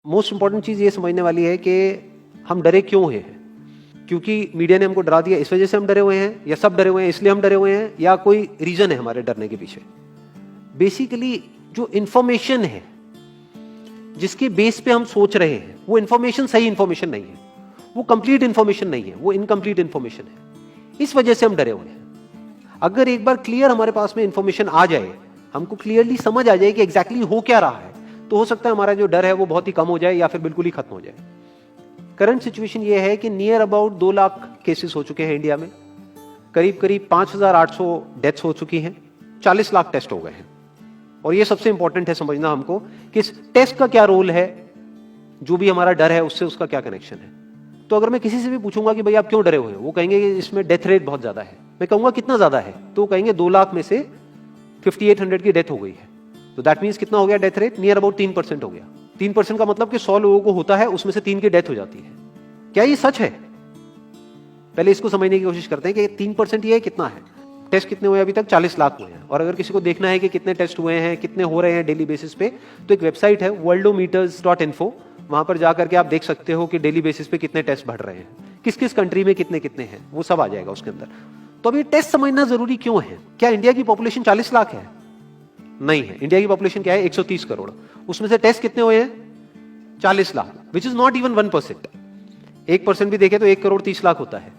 Most important चीज ये समझने वाली है कि हम डरे क्यों हैं। क्योंकि मीडिया ने हमको डरा दिया इस वजह से हम डरे हुए हैं, या सब डरे हुए हैं इसलिए हम डरे हुए हैं, या कोई रीजन है हमारे डरने के पीछे। बेसिकली जो इंफॉर्मेशन है जिसके बेस पे हम सोच रहे हैं वो इंफॉर्मेशन सही इंफॉर्मेशन नहीं है, वो कंप्लीट इंफॉर्मेशन नहीं है, वो इनकम्प्लीट इंफॉर्मेशन है। इस वजह से हम डरे हुए हैं। अगर एक बार क्लियर हमारे पास में इंफॉर्मेशन आ जाए, हमको क्लियरली समझ आ जाए कि एग्जैक्टली हो क्या रहा है, तो हो सकता है हमारा जो डर है वो बहुत ही कम हो जाए या फिर बिल्कुल ही खत्म हो जाए। करंट सिचुएशन ये है कि नियर अबाउट 2 लाख केसेस हो चुके हैं इंडिया में, करीब करीब 5,800 डेथ्स हो चुकी हैं, 40 लाख टेस्ट हो गए हैं। और ये सबसे इंपॉर्टेंट है समझना हमको कि इस टेस्ट का क्या रोल है, जो भी हमारा डर है उससे उसका क्या कनेक्शन है। तो अगर मैं किसी से भी पूछूंगा कि भाई आप क्यों डरे हुए हो, वो कहेंगे कि इसमें डेथ रेट बहुत ज्यादा है। मैं कहूंगा कितना ज्यादा है, तो वो कहेंगे 2 लाख में से 5800 की डेथ हो गई है। तो दैट मीन्स कितना हो गया डेथ रेट, नियर अबाउट 3% हो गया। 3% का मतलब कि 100 लोगों को होता है, उसमें से 3 की डेथ हो जाती है। क्या ये सच है? पहले इसको समझने की कोशिश करते हैं कि 3% ये कितना है। टेस्ट कितने हुए अभी तक? 40 लाख हुए हैं। और अगर किसी को देखना है कि कितने टेस्ट हुए हैं, कितने हो रहे हैं डेली बेसिस पे, तो एक वेबसाइट है worldometers.info, वहां पर जाकर के आप देख सकते हो कि डेली बेसिस पे कितने टेस्ट बढ़ रहे हैं, किस किस कंट्री में कितने कितने हैं, वो सब आ जाएगा उसके अंदर। तो अभी टेस्ट समझना जरूरी क्यों है? क्या इंडिया की पॉपुलेशन 40 लाख है? नहीं है। इंडिया की पॉपुलेशन क्या है? 130 करोड़। उसमें से टेस्ट कितने हुए हैं? 40 lakh, which is not even 1%। 1% भी देखे तो 1 करोड़ 30 लाख होता है।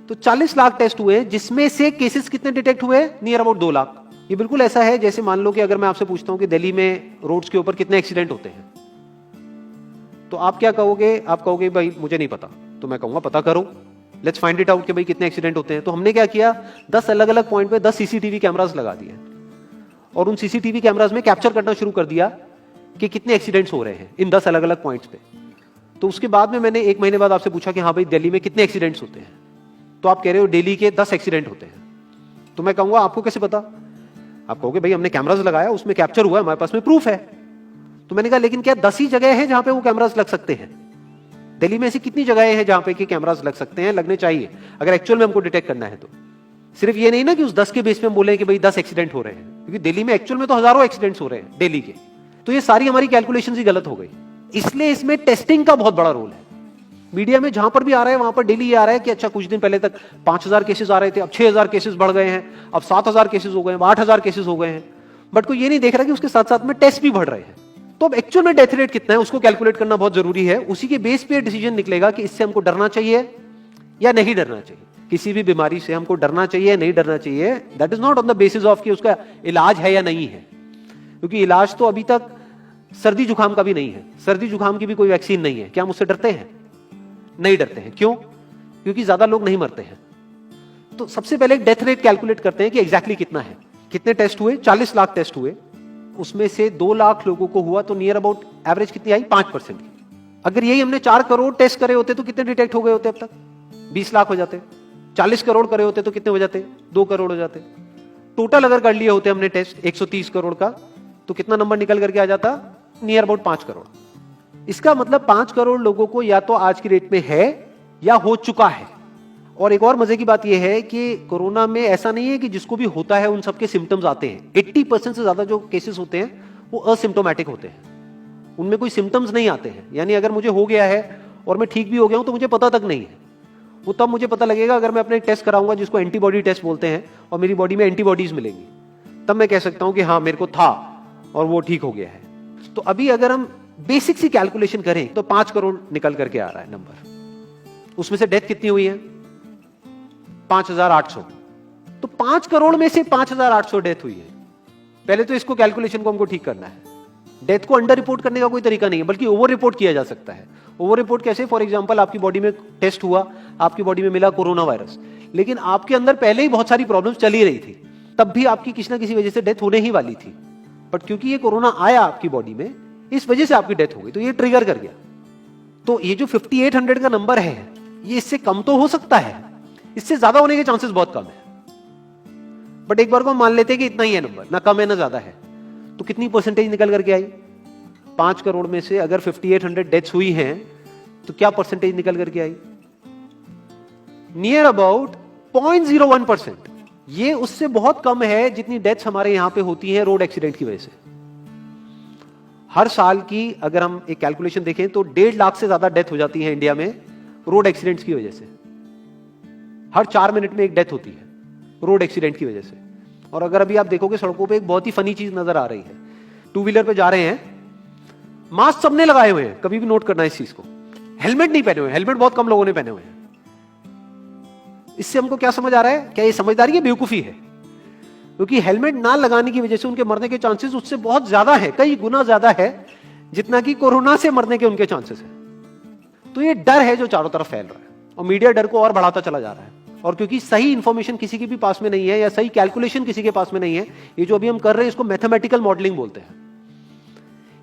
तो 40 लाख टेस्ट हुए, जिसमें से केसेस कितने डिटेक्ट हुए? Near about 2 lakh. ये बिल्कुल ऐसा है जैसे मान लो कि अगर मैं आपसे पूछता हूं कि दिल्ली में रोड्स के ऊपर कितने एक्सीडेंट होते हैं, तो आप क्या कहोगे? आप कहोगे भाई मुझे नहीं पता। तो मैं कहूंगा पता करो, लेट्स फाइंड इट आउट कि भाई कितने एक्सीडेंट होते हैं। तो हमने क्या किया, 10 अलग अलग पॉइंट पे 10 सीसीटीवी कैमरास लगा दिए, और उन सीसीटीवी कैमरास में कैप्चर करना शुरू कर दिया कि कितने एक्सीडेंट्स हो रहे हैं इन 10 अलग अलग पॉइंट्स पे। तो उसके बाद में मैंने 1 महीने बाद आपसे पूछा कि हाँ भाई दिल्ली में कितने एक्सीडेंट्स होते हैं, तो आप कह रहे हो दिल्ली के 10 एक्सीडेंट होते हैं। तो मैं कहूंगा आपको कैसे पता? आप कहोगे भाई हमने कैमरास लगाया, उसमें कैप्चर हुआ है, हमारे पास में प्रूफ है। तो मैंने कहा लेकिन क्या 10 ही जगह है जहां पे वो कैमरास लग सकते हैं? दिल्ली में ऐसी कितनी जगहें हैं जहां पे कि कैमरास लग सकते हैं, लगने चाहिए अगर एक्चुअल में हमको डिटेक्ट करना है। तो सिर्फ ये नहीं ना कि उस 10 के बेस पे हम बोले कि भाई 10 एक्सीडेंट हो रहे हैं, क्योंकि दिल्ली में एक्चुअल में तो हजारों एक्सीडेंट्स हो रहे हैं दिल्ली के। तो ये सारी हमारी कैलकुलेशंस ही गलत हो गई। इसलिए इसमें टेस्टिंग का बहुत बड़ा रोल है। मीडिया में जहां पर भी आ रहा है वहां पर डेली ये आ रहा है कि अच्छा कुछ दिन पहले तक 5,000 केसेस आ रहे थे, अब 6,000 केसेस बढ़ गए हैं, अब 7,000 केसेस हो गए हैं, 8,000 केसेस हो गए हैं। बट कोई ये नहीं देख रहा कि उसके साथ साथ में टेस्ट भी बढ़ रहे हैं। तो अब एक्चुअल में डेथ रेट कितना है उसको कैलकुलेट करना बहुत जरूरी है। उसी के बेस पे डिसीजन निकलेगा कि इससे हमको डरना चाहिए या नहीं डरना चाहिए। किसी भी बीमारी से हमको डरना चाहिए नहीं डरना चाहिए, that is not on the basis of कि उसका इलाज है या नहीं है। क्योंकि इलाज तो अभी तक सर्दी जुकाम का भी नहीं है, सर्दी जुकाम की भी कोई वैक्सीन नहीं है। क्या हम उससे डरते हैं? नहीं डरते हैं। क्यों? क्योंकि ज्यादा लोग नहीं मरते हैं। तो सबसे पहले डेथ रेट कैलकुलेट करते हैं कि एग्जैक्टली कितना है। कितने टेस्ट हुए? 40 लाख टेस्ट हुए, उसमें से 2 लाख लोगों को हुआ, तो नियर अबाउट एवरेज कितनी आई? 5% की। अगर यही हमने 4 करोड़ टेस्ट करे होते तो कितने डिटेक्ट हो गए होते? अब तक 20 लाख हो जाते। 40 करोड़ करे होते तो कितने हो जाते? 2 करोड़ हो जाते। टोटल अगर कर लिए होते हमने टेस्ट 130 करोड़ का, तो कितना नंबर निकल करके आ जाता? Near about 5 crore. इसका मतलब 5 करोड़ लोगों को या तो आज की डेट में है या हो चुका है। और एक और मजे की बात यह है कि कोरोना में ऐसा नहीं है कि जिसको भी होता है उन सबके सिम्टम्स आते हैं। 80% से ज्यादा जो केसेस होते हैं वो असिम्टोमेटिक होते हैं, उनमें कोई सिम्टम्स नहीं आते हैं। यानी अगर मुझे हो गया है और मैं ठीक भी हो गया हूं तो मुझे पता तक नहीं है। वो तब मुझे पता लगेगा अगर मैं अपने टेस्ट कराऊंगा जिसको एंटीबॉडी टेस्ट बोलते हैं, और मेरी बॉडी में एंटीबॉडीज मिलेंगी, तब मैं कह सकता हूं कि हाँ मेरे को था और वो ठीक हो गया है। तो अभी अगर हम बेसिक सी कैलकुलेशन करें तो 5 करोड़ निकल करके आ रहा है नंबर। उसमें से डेथ कितनी हुई है? 5,800। तो 5 करोड़ में से 5,800 डेथ हुई है। पहले तो इसको कैलकुलेशन को हमको ठीक करना है। डेथ को अंडर रिपोर्ट करने का कोई तरीका नहीं है, बल्कि ओवर रिपोर्ट किया जा सकता है। ओवर रिपोर्ट कैसे? फॉर एग्जांपल आपकी बॉडी में टेस्ट हुआ, आपकी बॉडी में मिला कोरोना वायरस, लेकिन आपके अंदर पहले ही बहुत सारी प्रॉब्लम्स चली रही थी, तब भी आपकी किसी ना किसी वजह से डेथ होने ही वाली थी। बट क्योंकि ये कोरोना आया आपकी बॉडी में, इस वजह से आपकी डेथ हो गई, तो ये ट्रिगर कर गया। तो ये जो 5800 का नंबर है, ये इससे कम तो हो सकता है, इससे ज्यादा होने के चांसेस बहुत कम है। बट एक बार को हम मान लेते हैं कि इतना ही है नंबर, ना कम है ना ज्यादा है, तो कितनी परसेंटेज निकल करके आई? 5 करोड़ में से अगर 5800 डेथ्स हुई हैं तो क्या परसेंटेज निकल करके आई? Near about 0.01%। ये उससे बहुत कम है जितनी डेथ्स हमारे यहां पे होती हैं रोड एक्सीडेंट की वजह से। हर साल की अगर हम एक कैलकुलेशन देखें तो 1.5 लाख से ज्यादा डेथ हो जाती है इंडिया में रोड एक्सीडेंट्स की वजह से। हर 4 मिनट में एक डेथ होती है रोड एक्सीडेंट की वजह से। और अगर अभी आप देखोगे सड़कों पे एक बहुत ही फनी चीज नजर आ रही है, टू व्हीलर पे जा रहे हैं, मास्क सबने लगाए हुए हैं, कभी भी नोट करना इस चीज को, हेलमेट नहीं पहने हुए, हेलमेट बहुत कम लोगों ने पहने हुए हैं। इससे हमको क्या समझ आ रहा है? क्या ये समझदारी है, बेवकूफी है? क्योंकि हेलमेट ना लगाने की वजह से उनके मरने के चांसेस उससे बहुत ज्यादा है, कई गुना ज्यादा है जितना कि कोरोना से मरने के उनके चांसेस है। तो ये डर है जो चारों तरफ फैल रहा है और मीडिया डर को और बढ़ाता चला जा रहा है। और क्योंकि सही इंफॉर्मेशन किसी के भी पास में नहीं है या सही कैलकुलेशन किसी के पास में नहीं है, ये जो अभी हम कर रहे हैं इसको मैथमेटिकल मॉडलिंग बोलते हैं।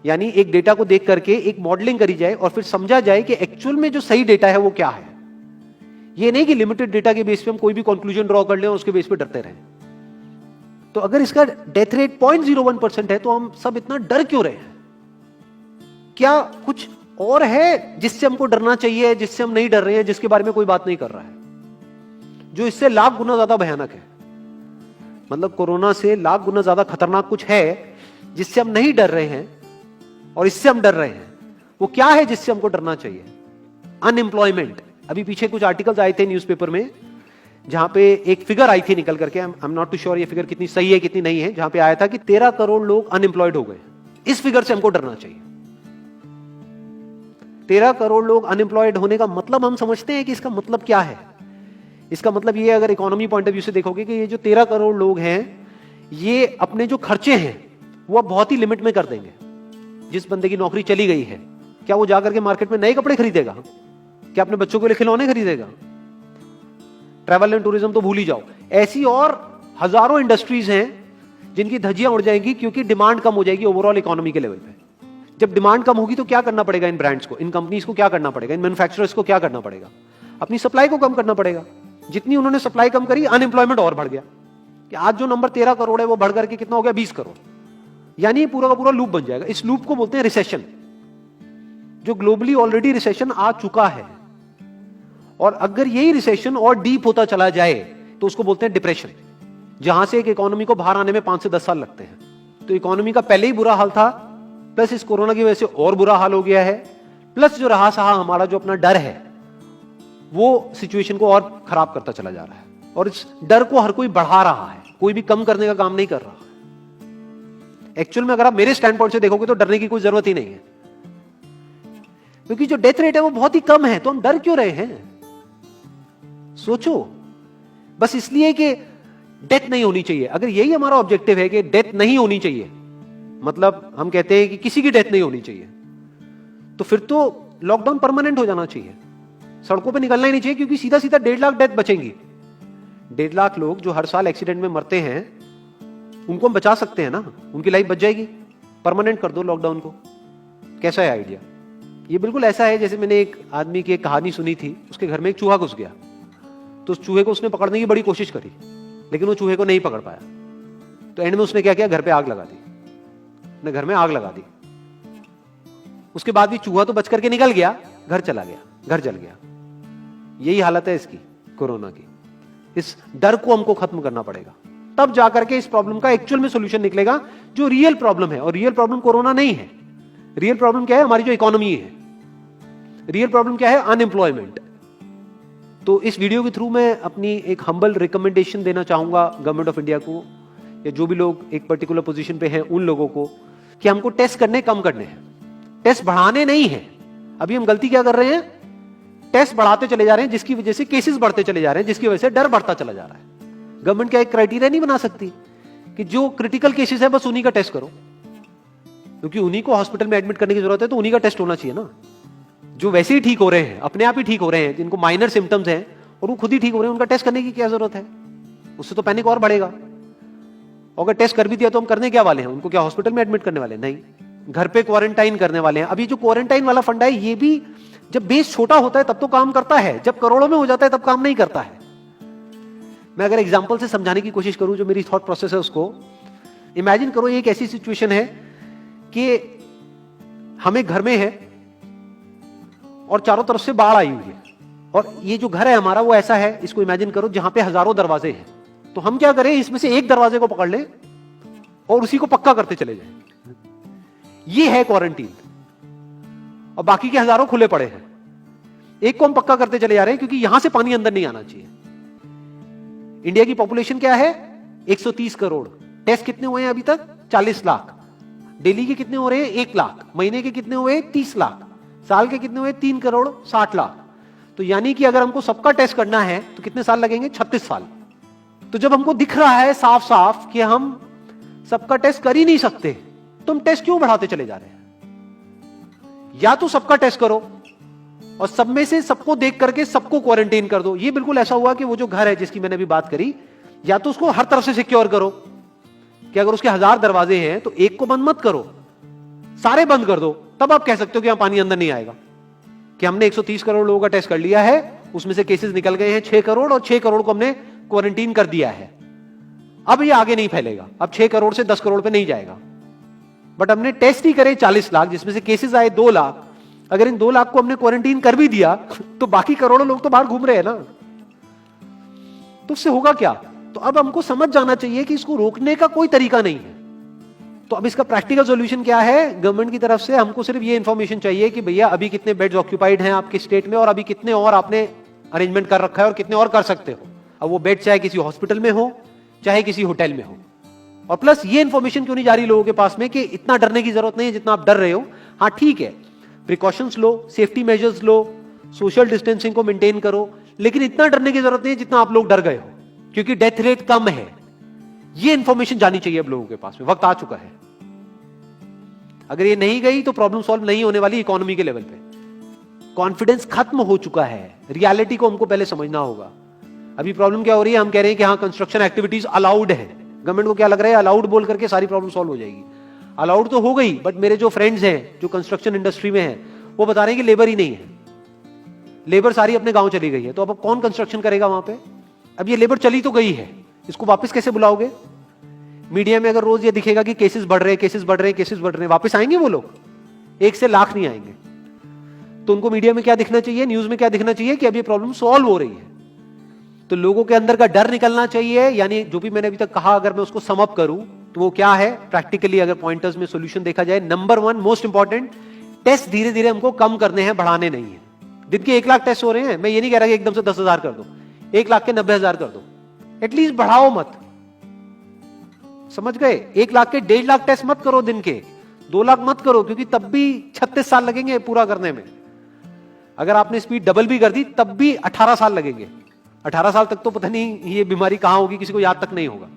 यानी एक डेटा को देख करके एक मॉडलिंग करी जाए और फिर समझा जाए कि एक्चुअल में जो सही डेटा है वो क्या है। ये नहीं कि लिमिटेड डेटा के बेस पे हम कोई भी कंक्लूजन ड्रॉ कर लें और उसके बेस पे डरते रहें। तो अगर इसका डेथ रेट 0.01% है तो हम सब इतना डर क्यों रहे हैं? क्या कुछ और है जिससे हमको डरना चाहिए, जिससे हम नहीं डर रहे हैं, जिसके बारे में कोई बात नहीं कर रहा है, जो इससे लाख गुना ज्यादा भयानक है? मतलब कोरोना से लाख गुना ज्यादा खतरनाक कुछ है जिससे हम नहीं डर रहे हैं और इससे हम डर रहे हैं। वो क्या है जिससे हमको डरना चाहिए? अनएम्प्लॉयमेंट। अभी पीछे कुछ आर्टिकल्स आए थे न्यूज़पेपर में जहां पे एक फिगर आई थी निकल करके, I am not too sure ये फिगर कितनी सही है कितनी नहीं है, जहां पे आया था कि 13 करोड़ लोग अनएम्प्लॉयड हो गए। इस फिगर से हमको डरना चाहिए। 13 करोड़ लोग अनएम्प्लॉयड होने का मतलब हम समझते हैं कि इसका मतलब क्या है? इसका मतलब ये, अगर इकोनॉमी पॉइंट ऑफ व्यू से देखोगे, कि ये जो 13 करोड़ लोग हैं ये अपने जो खर्चे हैं वो अब बहुत ही लिमिट में कर देंगे। जिस बंदे की नौकरी चली गई है, क्या वो जाकर के मार्केट में नए कपड़े खरीदेगा? क्या अपने बच्चों के लिए खिलौने खरीदेगा? ट्रैवल एंड टूरिज्म तो भूल ही जाओ। ऐसी और हजारों इंडस्ट्रीज हैं जिनकी धज्जियां उड़ जाएंगी क्योंकि डिमांड कम हो जाएगी ओवरऑल इकोनॉमी के लेवल पे। जब डिमांड कम होगी तो क्या करना पड़ेगा इन ब्रांड्स को, इन कंपनीज को क्या करना पड़ेगा, इन मैन्युफैक्चरर्स को क्या करना पड़ेगा? अपनी सप्लाई को कम करना पड़ेगा। जितनी उन्होंने सप्लाई कम करी, अनएम्प्लॉयमेंट और बढ़ गया कि आज जो नंबर 13 करोड़ है वो बढ़ करके कितना हो गया? 20 करोड़। यानी पूरा का पूरा लूप बन जाएगा। इस लूप को बोलते हैं रिसेशन, जो ग्लोबली ऑलरेडी रिसेशन आ चुका है। और अगर यही रिसेशन और डीप होता चला जाए तो उसको बोलते हैं डिप्रेशन, जहां से एक इकोनॉमी को बाहर आने में 5 से 10 साल लगते हैं। तो इकोनॉमी का पहले ही बुरा हाल था, प्लस इस कोरोना की वजह से और बुरा हाल हो गया है, प्लस जो रहा सहा हमारा जो अपना डर है वो सिचुएशन को और खराब करता चला जा रहा है। और इस डर को हर कोई बढ़ा रहा है, कोई भी कम करने का काम नहीं कर रहा। एक्चुअल में अगर आप मेरे स्टैंड पॉइंट से देखोगे तो डरने की कोई जरूरत ही नहीं है, क्योंकि जो डेथ रेट है वो बहुत ही कम है। तो हम डर क्यों रहे हैं? सोचो। बस इसलिए कि डेथ नहीं होनी चाहिए। अगर यही हमारा ऑब्जेक्टिव है कि डेथ नहीं होनी चाहिए, मतलब हम कहते हैं कि किसी की डेथ नहीं होनी चाहिए, तो फिर तो लॉकडाउन परमानेंट हो जाना चाहिए। सड़कों पे निकलना ही नहीं चाहिए, क्योंकि सीधा सीधा 1.5 लाख डेथ बचेंगी। 1.5 लाख लोग जो हर साल एक्सीडेंट में मरते हैं उनको हम बचा सकते हैं ना, उनकी लाइफ बच जाएगी। परमानेंट कर दो लॉकडाउन को। कैसा है आइडिया? ये बिल्कुल ऐसा है जैसे मैंने एक आदमी की एक कहानी सुनी थी। उसके घर में एक चूहा घुस गया, तो उस चूहे को उसने पकड़ने की बड़ी कोशिश करी, लेकिन वो चूहे को नहीं पकड़ पाया। तो एंड में उसने क्या किया? घर पे आग लगा दी। अपने घर में आग लगा दी। उसके बाद भी चूहा तो बच करके निकल गया, घर चला गया, घर जल गया। यही हालत है इसकी, कोरोना की। इस डर को हमको खत्म करना पड़ेगा, तब जाकर के इस प्रॉब्लम का एक्चुअल में सॉल्यूशन निकलेगा, जो रियल प्रॉब्लम है। और रियल प्रॉब्लम कोरोना नहीं है। रियल प्रॉब्लम क्या है? हमारी जो इकोनॉमी है। रियल प्रॉब्लम क्या है? अनएम्प्लॉयमेंट। तो इस वीडियो के थ्रू मैं अपनी एक हम्बल रिकमेंडेशन देना चाहूंगा गवर्नमेंट ऑफ इंडिया को, या जो भी लोग एक पर्टिकुलर पोजीशन पे हैं उन लोगों को, कि हमको टेस्ट करने कम करने हैं, टेस्ट बढ़ाने नहीं है। अभी हम गलती क्या कर रहे हैं? टेस्ट बढ़ाते चले जा रहे हैं, जिसकी वजह से केसेस बढ़ते चले जा रहे हैं, जिसकी वजह से डर बढ़ता चला जा रहा है। गवर्नमेंट क्या एक क्राइटेरिया नहीं बना सकती कि जो क्रिटिकल केसेस है बस उन्हीं का टेस्ट करो, क्योंकि उन्हीं को हॉस्पिटल में एडमिट करने की जरूरत है, तो उन्हीं का टेस्ट होना चाहिए ना। जो वैसे ही ठीक हो रहे हैं, अपने आप ही ठीक हो रहे हैं, जिनको माइनर सिम्टम्स हैं और वो खुद ही ठीक हो रहे हैं, उनका टेस्ट करने की क्या जरूरत है? उससे तो पैनिक और बढ़ेगा। और अगर टेस्ट कर भी दिया तो हम करने क्या वाले हैं? उनको क्या हॉस्पिटल में एडमिट करने वाले? नहीं, घर पे क्वारंटाइन करने वाले हैं। अभी जो क्वारंटाइन वाला फंडा है, ये भी जब बेस छोटा होता है तब तो काम करता है, जब करोड़ों में हो जाता है तब काम नहीं करता है। मैं अगर एग्जांपल से समझाने की कोशिश करूं, जो मेरी थॉट प्रोसेस है उसको इमेजिन करो। एक ऐसी सिचुएशन है कि हमें घर में है और चारों तरफ से बाढ़ आई हुई है, और ये जो घर है हमारा वो ऐसा है, इसको इमेजिन करो, जहां पे हजारों दरवाजे हैं। तो हम क्या करें? इसमें से एक दरवाजे को पकड़ लें और उसी को पक्का करते चले जाएं। ये है क्वारंटीन, और बाकी के हजारों खुले पड़े हैं। एक को हम पक्का करते चले जा रहे हैं क्योंकि यहां से पानी अंदर नहीं आना चाहिए। इंडिया की पॉपुलेशन क्या है? 130 करोड़। टेस्ट कितने हुए हैं अभी तक? 40 लाख। दिल्ली के कितने हो रहे हैं? 1 लाख। महीने के कितने हुए? 30 लाख। साल के कितने हुए? 3 करोड़ 60 लाख। तो यानी कि अगर हमको सबका टेस्ट करना है तो कितने साल लगेंगे? 36 साल। तो जब हमको दिख रहा है साफ साफ कि हम सबका टेस्ट कर ही नहीं सकते, तो हम टेस्ट क्यों बढ़ाते चले जा रहे हैं? या तो सबका टेस्ट करो और सब में से सबको देख करके सबको क्वारंटाइन कर दो। ये बिल्कुल ऐसा हुआ कि वो जो घर है जिसकी मैंने अभी बात करी, या तो उसको हर तरफ से सिक्योर करो कि अगर उसके 1000 दरवाजे हैं तो एक को बंद मत करो, सारे बंद कर दो। तब आप कह सकते हो कि यहां पानी अंदर नहीं आएगा, कि हमने 130 करोड़ लोगों का टेस्ट कर लिया है, उसमें से केसेस निकल गए हैं 6 करोड़ और 6 करोड़ को हमने क्वारंटीन कर दिया है। अब ये आगे नहीं फैलेगा, अब 6 करोड़ से 10 करोड़ पे नहीं जाएगा। बट हमने टेस्ट ही करे 40 लाख, जिसमें से केसेस आए 2 लाख। अगर इन 2 लाख को हमने क्वारंटीन कर भी दिया तो बाकी करोड़ों लोग तो बाहर घूम रहे हैं ना, तो उससे होगा क्या? तो अब हमको समझ जाना चाहिए कि इसको रोकने का कोई तरीका नहीं है। तो अब इसका प्रैक्टिकल सॉल्यूशन क्या है? गवर्नमेंट की तरफ से हमको सिर्फ ये इंफॉर्मेशन चाहिए कि भैया अभी कितने बेड्स ऑक्यूपाइड हैं आपके स्टेट में, और अभी कितने और आपने अरेंजमेंट कर रखा है और कितने और कर सकते हो। अब वो बेड चाहे किसी हॉस्पिटल में हो चाहे किसी होटल में हो। और प्लस ये इंफॉर्मेशन क्यों नहीं जा रही लोगों के पास में कि इतना डरने की जरूरत नहीं है जितना आप डर रहे हो। हाँ ठीक है, प्रिकॉशंस लो, सेफ्टी मेजर्स लो, सोशल डिस्टेंसिंग को मेंटेन करो, लेकिन इतना डरने की जरूरत नहीं है जितना आप लोग डर गए हो, क्योंकि डेथ रेट कम है। ये इंफॉर्मेशन जानी चाहिए अब लोगों के पास में, वक्त आ चुका है। अगर ये नहीं गई तो प्रॉब्लम सॉल्व नहीं होने वाली इकोनॉमी के लेवल पे। कॉन्फिडेंस खत्म हो चुका है, रियलिटी को हमको पहले समझना होगा। अभी प्रॉब्लम क्या हो रही है? हम कह रहे हैं कि हाँ कंस्ट्रक्शन एक्टिविटीज अलाउड है। गवर्नमेंट को क्या लग रहा है अलाउड बोल करके सारी प्रॉब्लम सॉल्व हो जाएगी। अलाउड तो हो गई, बट मेरे जो फ्रेंड्स हैं जो कंस्ट्रक्शन इंडस्ट्री में हैं वो बता रहे हैं कि लेबर ही नहीं है, लेबर सारी अपने गांव चली गई है। तो अब कौन कंस्ट्रक्शन करेगा वहां पे? अब ये लेबर चली तो गई है, इसको वापस कैसे बुलाओगे? मीडिया में अगर रोज ये दिखेगा कि केसेस बढ़ रहे हैं, केसेस बढ़ रहे हैं, केसेस बढ़ रहे हैं, वापस आएंगे वो लोग? 1 से लाख नहीं आएंगे। तो उनको मीडिया में क्या दिखना चाहिए, न्यूज में क्या दिखना चाहिए कि अब ये प्रॉब्लम सॉल्व हो रही है। तो लोगों के अंदर का डर निकलना चाहिए। यानी जो भी मैंने अभी तक कहा, अगर मैं उसको सम अप करूं तो वो क्या है प्रैक्टिकली, अगर पॉइंटर्स में सॉल्यूशन देखा जाए। नंबर 1 मोस्ट इंपॉर्टेंट, टेस्ट धीरे धीरे हमको कम करने हैं, बढ़ाने नहीं है। दिन के 1 लाख टेस्ट हो रहे हैं, मैं ये नहीं कह रहा कि एकदम से 10,000 कर दो, 1 लाख के 90,000 कर दो, एटलीस्ट बढ़ाओ मत। समझ गए? 1 लाख के 1.5 लाख टेस्ट मत करो दिन के, 2 लाख मत करो, क्योंकि तब भी 36 साल लगेंगे पूरा करने में। अगर आपने स्पीड डबल भी कर दी तब भी 18 साल लगेंगे। 18 साल तक तो पता नहीं ये बीमारी कहां होगी, किसी को याद तक नहीं होगा।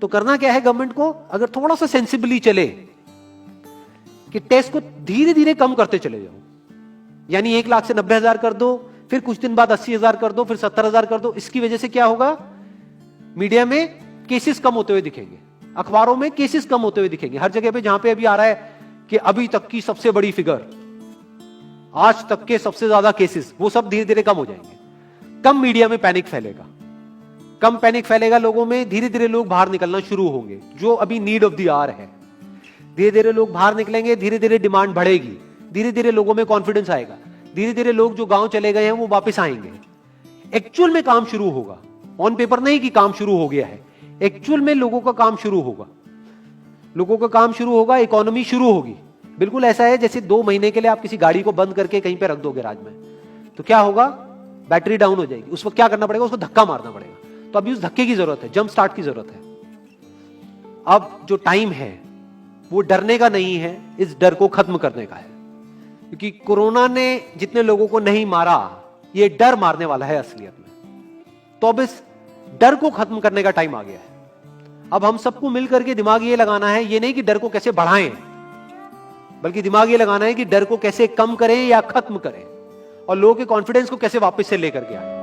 तो करना क्या है गवर्नमेंट को? अगर थोड़ा सा सेंसिबली चले कि टेस्ट को धीरे धीरे कम करते चले जाओ, यानी 1 लाख से 90,000 कर दो, फिर कुछ दिन बाद 80,000 कर दो, फिर 70,000 कर दो। इसकी वजह से क्या होगा? मीडिया में केसेस कम होते हुए दिखेंगे, अखबारों में केसेस कम होते हुए दिखेंगे, हर जगह पे जहां पे अभी आ रहा है कि अभी तक की सबसे बड़ी फिगर, आज तक के सबसे ज्यादा केसेस, वो सब धीरे धीरे कम हो जाएंगे। कम मीडिया में पैनिक फैलेगा, कम पैनिक फैलेगा लोगों में, धीरे धीरे लोग बाहर निकलना शुरू होंगे, जो अभी नीड ऑफ द आवर है। धीरे धीरे लोग बाहर निकलेंगे, धीरे धीरे डिमांड बढ़ेगी, धीरे धीरे लोगों में कॉन्फिडेंस आएगा, धीरे धीरे लोग जो गांव चले गए हैं वो वापस आएंगे। एक्चुअल में काम शुरू होगा, ऑन पेपर नहीं कि काम शुरू हो गया है, एक्चुअल में लोगों का काम शुरू होगा, लोगों का काम शुरू होगा, इकोनॉमी शुरू होगी। बिल्कुल ऐसा है जैसे 2 महीने के लिए आप किसी गाड़ी को बंद करके कहीं पे रख दोगे राज में, तो क्या होगा? बैटरी डाउन हो जाएगी। उस वक्त क्या करना पड़ेगा? उसको धक्का मारना पड़ेगा। तो अभी उस धक्के की जरूरत है, जंप स्टार्ट की जरूरत है। अब जो टाइम है वो डरने का नहीं है, इस डर को खत्म करने का है। क्योंकि कोरोना ने जितने लोगों को नहीं मारा, ये डर मारने वाला है असलियत में। तो अब इस डर को खत्म करने का टाइम आ गया है। अब हम सबको मिलकर के दिमाग ये लगाना है, ये नहीं कि डर को कैसे बढ़ाएं, बल्कि दिमाग ये लगाना है कि डर को कैसे कम करें या खत्म करें, और लोगों के कॉन्फिडेंस को कैसे वापस से लेकर के आए।